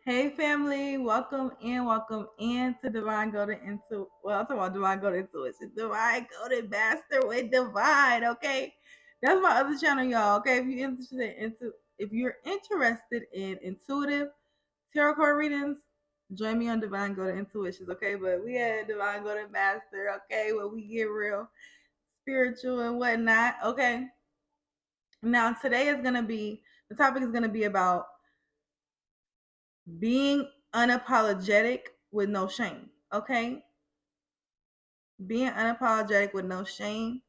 Hey family, welcome in to Divine Golden Intu. Well, I'm talking about Divine Golden Intuition, Divine Golden Master with Divine. Okay, that's my other channel, y'all. Okay, if you're interested in intuitive tarot card readings, join me on Divine Golden Intuitions. Okay, but we had Divine Golden Master. Okay, where we get real spiritual and whatnot. Okay, now today is gonna be the topic is gonna be about being unapologetic with no shame. Okay, being unapologetic with no shame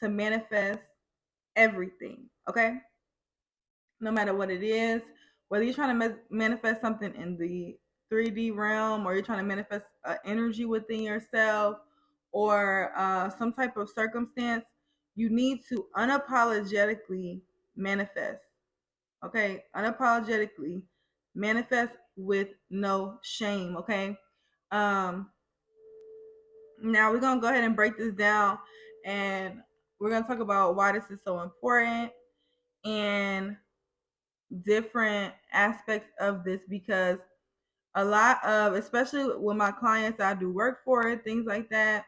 to manifest everything. Okay, no matter what it is, whether you're trying to manifest something in the 3D realm or you're trying to manifest energy within yourself or some type of circumstance, you need to unapologetically manifest. Okay, unapologetically manifest with no shame. Okay, um now we're gonna go ahead and break this down, and we're gonna talk about why this is so important and different aspects of this, because a lot of, especially with my clients I do work for, things like that,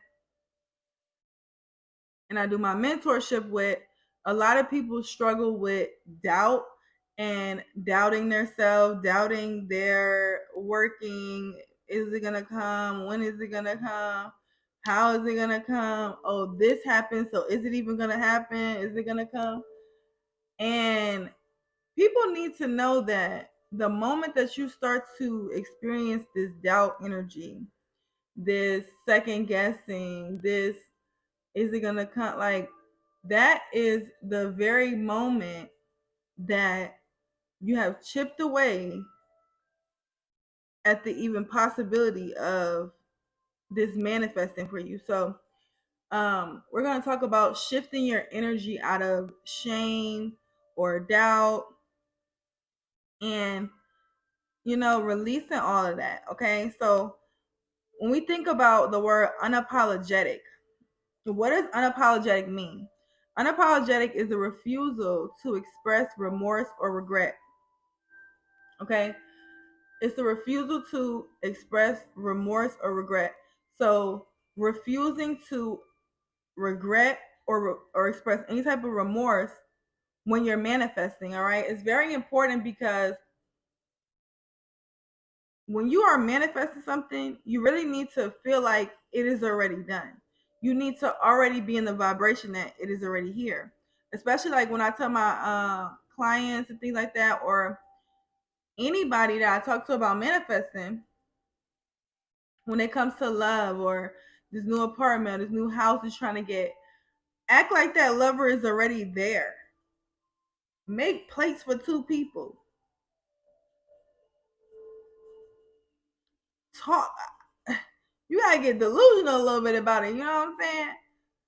and I do my mentorship with, a lot of people struggle with doubt and doubting themselves, doubting their working. Is it gonna come? When is it gonna come? How is it gonna come? Oh, this happened, so is it even gonna happen? Is it gonna come? And people need to know that the moment that you start to experience this doubt energy, this second guessing, this is it gonna come, like, that is the very moment that you have chipped away at the even possibility of this manifesting for you. So we're going to talk about shifting your energy out of shame or doubt, and releasing all of that. Okay, so when we think about the word unapologetic, what does unapologetic mean? Unapologetic is a refusal to express remorse or regret. Okay, it's the refusal to express remorse or regret. So refusing to regret or express any type of remorse when you're manifesting. All right, it's very important, because when you are manifesting something, you really need to feel like it is already done. You need to already be in the vibration that it is already here. Especially like when I tell my clients and things like that, or anybody that I talk to about manifesting, when it comes to love or this new apartment, this new house is trying to get, act like that lover is already there. Make plates for two people. Talk. You gotta get delusional a little bit about it. You know what I'm saying?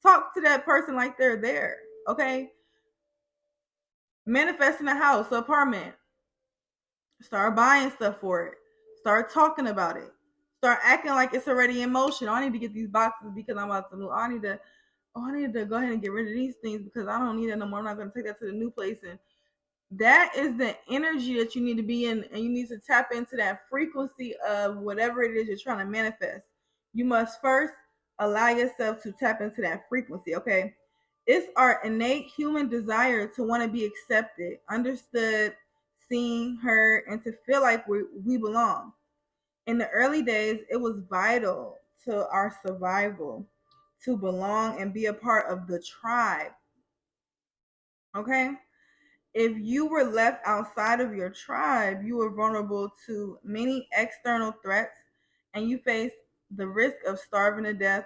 Talk to that person like they're there. Okay. Manifesting a house, an apartment. Start buying stuff for it. Start talking about it. Start acting like it's already in motion. Oh, I need to get these boxes because I'm about to move. I need to go ahead and get rid of these things because I don't need it no more. I'm not going to take that to the new place. And that is the energy that you need to be in, and you need to tap into that frequency of whatever it is you're trying to manifest. You must first allow yourself to tap into that frequency. Okay, it's our innate human desire to want to be accepted, understood, seen, heard, and to feel like we belong. In the early days, it was vital to our survival to belong and be a part of the tribe. Okay, if you were left outside of your tribe, you were vulnerable to many external threats, and you faced the risk of starving to death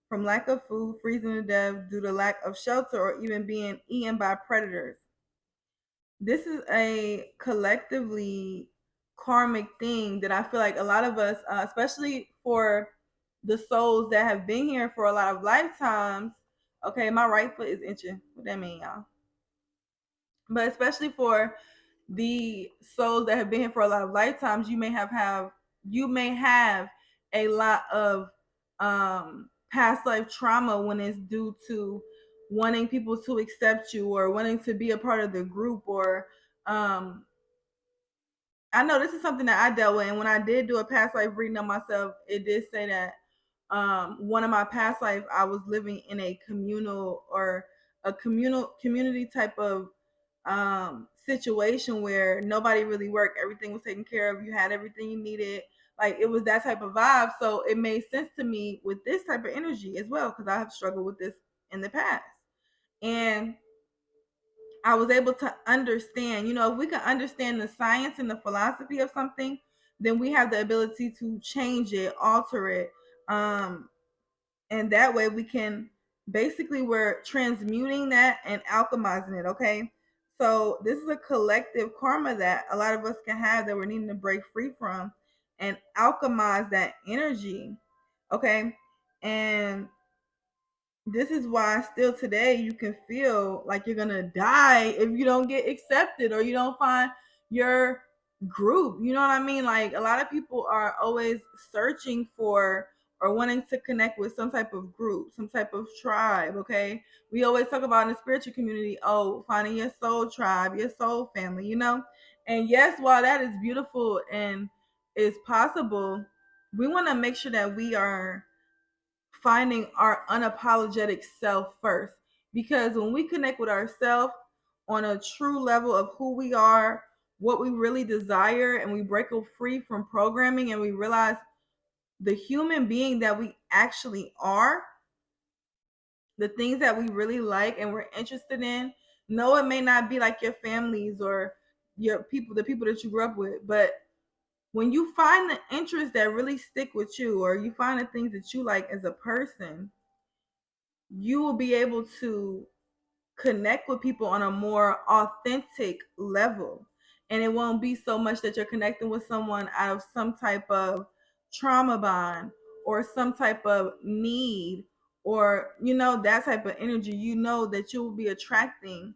from lack of food, freezing to death due to lack of shelter, or even being eaten by predators. This is a collectively karmic thing that I feel like a lot of us, especially for the souls that have been here for a lot of lifetimes. Okay, my right foot is itching. What that mean, y'all? But especially for the souls that have been here for a lot of lifetimes, you may have a lot of past life trauma when it's due to wanting people to accept you or wanting to be a part of the group, or um I know this is something that I dealt with, and when I did do a past life reading on myself, it did say that one of my past life I was living in a communal or a community type of situation where nobody really worked, everything was taken care of, you had everything you needed, like it was that type of vibe. So it made sense to me with this type of energy as well, because I have struggled with this in the past. And I was able to understand, if we can understand the science and the philosophy of something, then we have the ability to change it, alter it. And that way we can basically, we're transmuting that and alchemizing it. Okay. So this is a collective karma that a lot of us can have that we're needing to break free from and alchemize that energy. Okay. And this is why still today you can feel like you're gonna die if you don't get accepted or you don't find your group. You know what I mean? Like a lot of people are always searching for or wanting to connect with some type of group, some type of tribe. Okay. We always talk about in the spiritual community, oh, finding your soul tribe, your soul family. And yes, while that is beautiful and is possible, we want to make sure that we are finding our unapologetic self first. Because when we connect with ourselves on a true level of who we are, what we really desire, and we break free from programming and we realize the human being that we actually are, the things that we really like and we're interested in. No, it may not be like your families or the people that you grew up with, but when you find the interests that really stick with you, or you find the things that you like as a person, you will be able to connect with people on a more authentic level. And it won't be so much that you're connecting with someone out of some type of trauma bond or some type of need, or that type of energy. That you will be attracting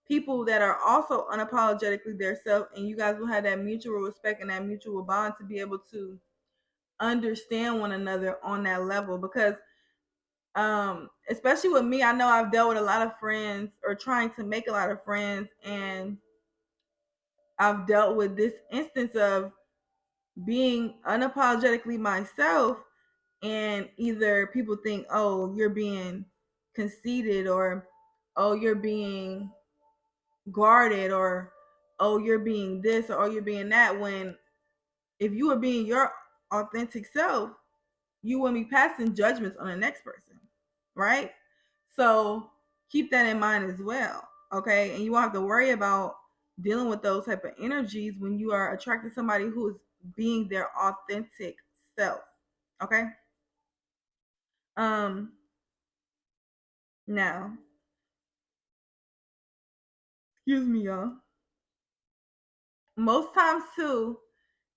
people that are also unapologetically their self, and you guys will have that mutual respect and that mutual bond to be able to understand one another on that level. Because especially with me, I know I've dealt with a lot of friends or trying to make a lot of friends, and I've dealt with this instance of being unapologetically myself, and either people think, oh, you're being conceited, or oh, you're being guarded, or oh, you're being this, or oh, you're being that, when if you were being your authentic self, you wouldn't be passing judgments on the next person, right? So keep that in mind as well, okay? And you won't have to worry about dealing with those type of energies when you are attracting somebody who is being their authentic self, okay? Um, Now, excuse me, y'all. Most times too,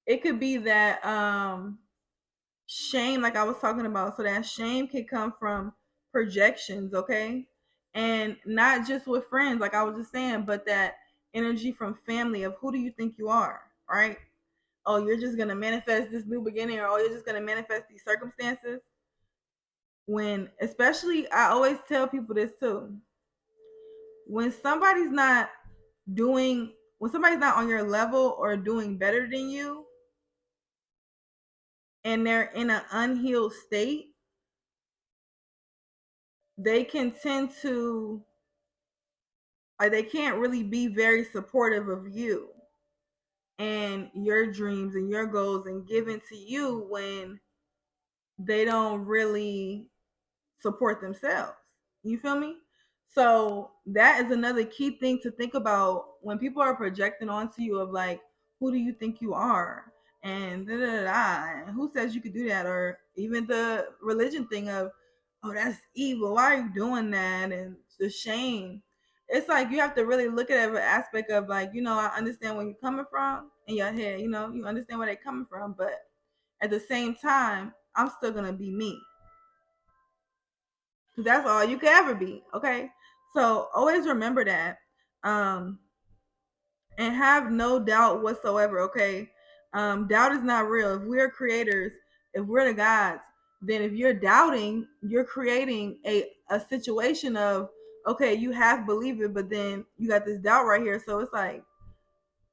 it could be that shame, like I was talking about. So that shame can come from projections, okay? And not just with friends, like I was just saying, but that energy from family of who do you think you are, right? Oh, you're just gonna manifest this new beginning, or oh, you're just gonna manifest these circumstances. When, especially, I always tell people this too. When somebody's not doing, when somebody's not on your level or doing better than you, and they're in an unhealed state, they can tend to, like, they can't really be very supportive of you and your dreams and your goals and giving to you when they don't really support themselves. You feel me? So that is another key thing to think about when people are projecting onto you of like, who do you think you are? And da da da. And who says you could do that? Or even the religion thing of, oh, that's evil. Why are you doing that? And the shame. It's like you have to really look at every aspect of like, I understand where you're coming from in your head, you understand where they're coming from, but at the same time, I'm still gonna be me. That's all you can ever be. Okay. So always remember that. Um, and have no doubt whatsoever. Okay. Doubt is not real. If we're creators, if we're the gods, then if you're doubting, you're creating a situation of, okay, you half believe it, but then you got this doubt right here. So it's like,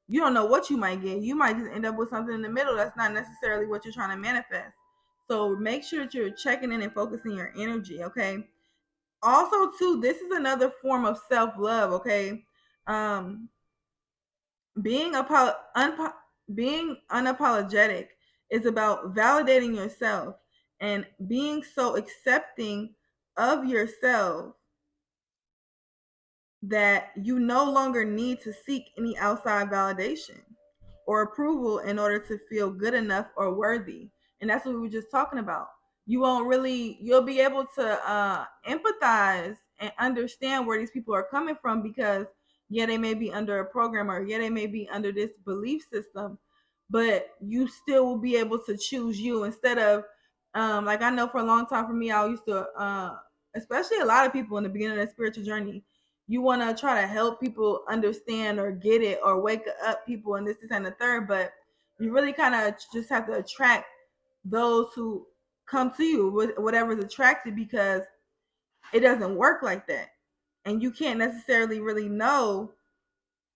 you don't know what you might get. You might just end up with something in the middle that's not necessarily what you're trying to manifest. So make sure that you're checking in and focusing your energy, okay? Also, too, this is another form of self-love, okay? Um, being being unapologetic is about validating yourself and being so accepting of yourself that you no longer need to seek any outside validation or approval in order to feel good enough or worthy. And that's what we were just talking about. You'll be able to empathize and understand where these people are coming from, because yeah, they may be under a program, or yeah, they may be under this belief system, but you still will be able to choose you instead of like, I know for a long time for me, I used to especially a lot of people in the beginning of their spiritual journey, you want to try to help people understand or get it or wake up people and this and the third, but you really kind of just have to attract those who come to you with whatever's attracted, because it doesn't work like that, and you can't necessarily really know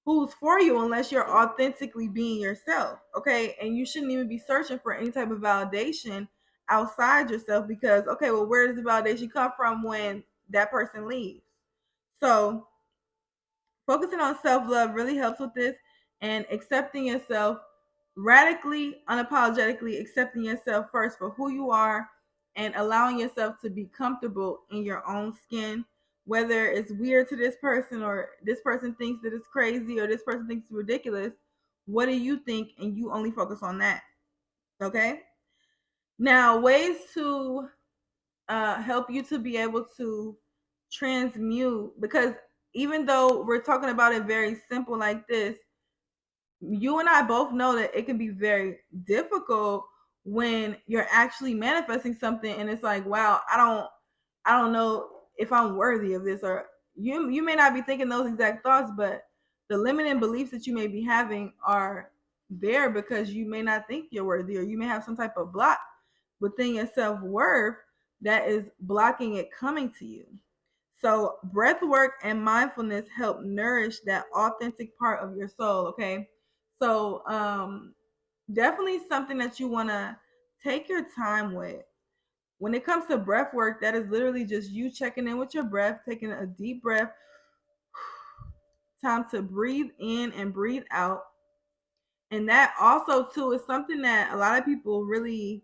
who's for you unless you're authentically being yourself, okay? And you shouldn't even be searching for any type of validation outside yourself, because okay, well, where does the validation come from when that person leaves? So focusing on self-love really helps with this, and accepting yourself, radically, unapologetically accepting yourself first for who you are, and allowing yourself to be comfortable in your own skin, whether it's weird to this person, or this person thinks that it's crazy, or this person thinks it's ridiculous. What do you think? And you only focus on that. Okay. Now, ways to help you to be able to transmute, because even though we're talking about it very simple like this, you and I both know that it can be very difficult when you're actually manifesting something and it's like, wow, I don't know if I'm worthy of this, or you may not be thinking those exact thoughts, but the limiting beliefs that you may be having are there because you may not think you're worthy, or you may have some type of block within your self-worth that is blocking it coming to you. So breathwork and mindfulness help nourish that authentic part of your soul, okay? So definitely something that you want to take your time with. When it comes to breath work, that is literally just you checking in with your breath, taking a deep breath, time to breathe in and breathe out. And that also too is something that a lot of people really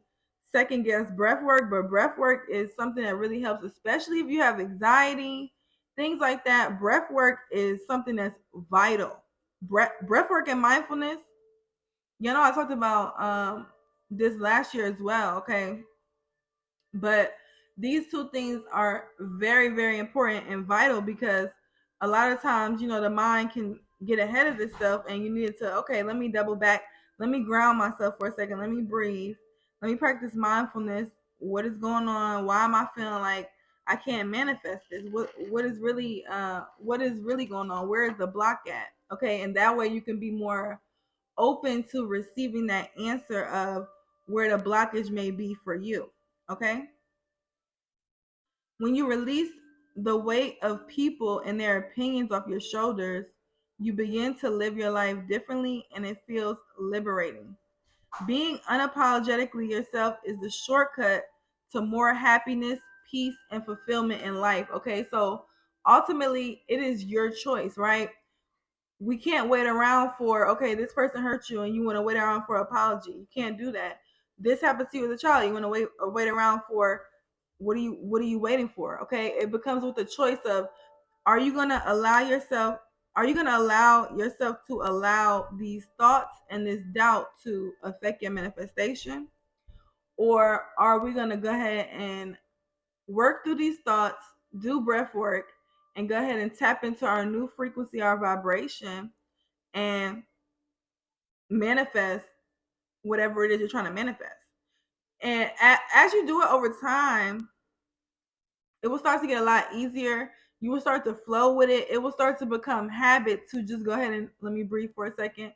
second guess breath work, but breath work is something that really helps, especially if you have anxiety, things like that. Breath work is something that's vital. Breath work and mindfulness, I talked about this last year as well, okay? But these two things are very, very important and vital, because a lot of times, the mind can get ahead of itself, and you need to, okay, let me double back. Let me ground myself for a second. Let me breathe. Let me practice mindfulness. What is going on? Why am I feeling like I can't manifest this? What is really going on? Where is the block at? Okay, and that way you can be more open to receiving that answer of where the blockage may be for you. Okay? When you release the weight of people and their opinions off your shoulders, you begin to live your life differently, and it feels liberating. Being unapologetically yourself is the shortcut to more happiness, peace, and fulfillment in life. Okay, so ultimately, it is your choice, right? We can't wait around for, okay, this person hurt you and you want to wait around for an apology. You can't do that. This happened to you as a child. You want to wait around for, what are you waiting for? Okay, it becomes with the choice of, are you going to allow yourself to allow these thoughts and this doubt to affect your manifestation, or are we going to go ahead and work through these thoughts, do breath work, and go ahead and tap into our new frequency, our vibration, and manifest whatever it is you're trying to manifest? And as you do it over time, it will start to get a lot easier. You will start to flow with it. It will start to become habit to just go ahead and let me breathe for a second.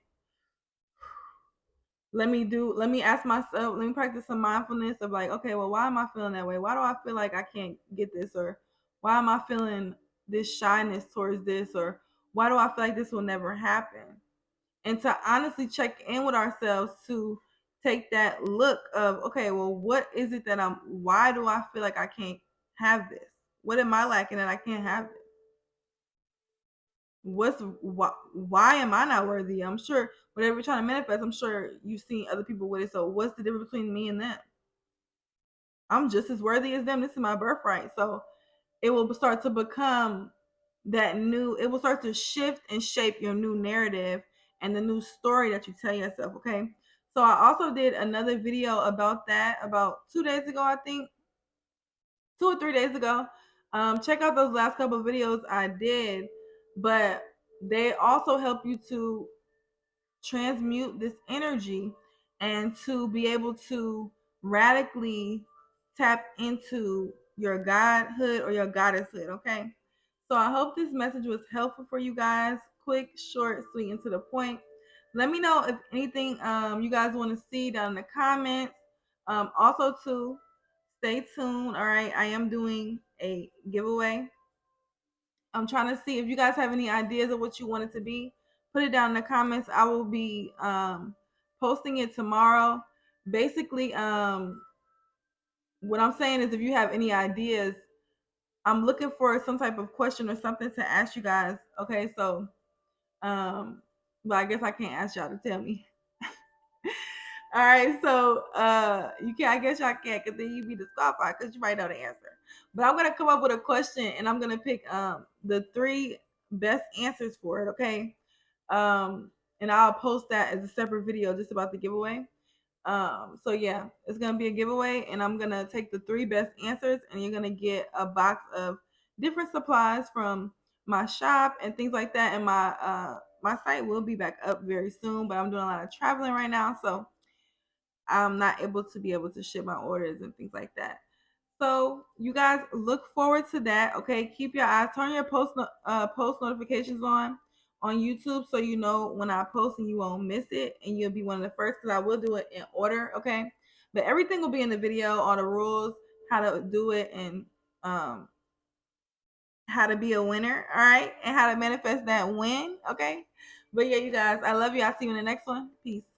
Let me ask myself, let me practice some mindfulness of like, okay, well, why am I feeling that way? Why do I feel like I can't get this? Or why am I feeling this shyness towards this? Or why do I feel like this will never happen? and to honestly check in with ourselves, to take that look of, okay, well, what is it that why do I feel like I can't have this? What am I lacking that I can't have this? Why am I not worthy? I'm sure whatever you're trying to manifest, I'm sure you've seen other people with it. So what's the difference between me and them? I'm just as worthy as them. This is my birthright. So it will start to become it will start to shift and shape your new narrative and the new story that you tell yourself. Okay. So I also did another video about that about 2 days ago, I think 2 or 3 days ago. Check out those last couple of videos I did, but they also help you to transmute this energy and to be able to radically tap into your godhood or your goddesshood. Okay. So I hope this message was helpful for you guys. Quick, short, sweet, and to the point. Let me know if anything you guys want to see down in the comments. Also, to stay tuned. All right, I am doing a giveaway. I'm trying to see if you guys have any ideas of what you want it to be. Put it down in the comments. I will be posting it tomorrow. Basically, what I'm saying is, if you have any ideas, I'm looking for some type of question or something to ask you guys. Okay, so but I guess I can't ask y'all to tell me. All right, so you can, I guess y'all can't, because then you'd be disqualified because you might know the answer. But I'm gonna come up with a question and I'm gonna pick the 3 best answers for it. Okay, and I'll post that as a separate video just about the giveaway. So yeah, it's gonna be a giveaway, and I'm gonna take the 3 best answers, and you're gonna get a box of different supplies from my shop and things like that. And my site will be back up very soon, but I'm doing a lot of traveling right now, so I'm not able to ship my orders and things like that. So you guys look forward to that. Okay, keep your eyes, turn your post notifications on YouTube, so you know when I post and you won't miss it, and you'll be one of the first, because I will do it in order. Okay, but everything will be in the video, all the rules, how to do it, and how to be a winner. All right, and how to manifest that win. Okay, but yeah, you guys, I love you. I'll see you in the next one. Peace.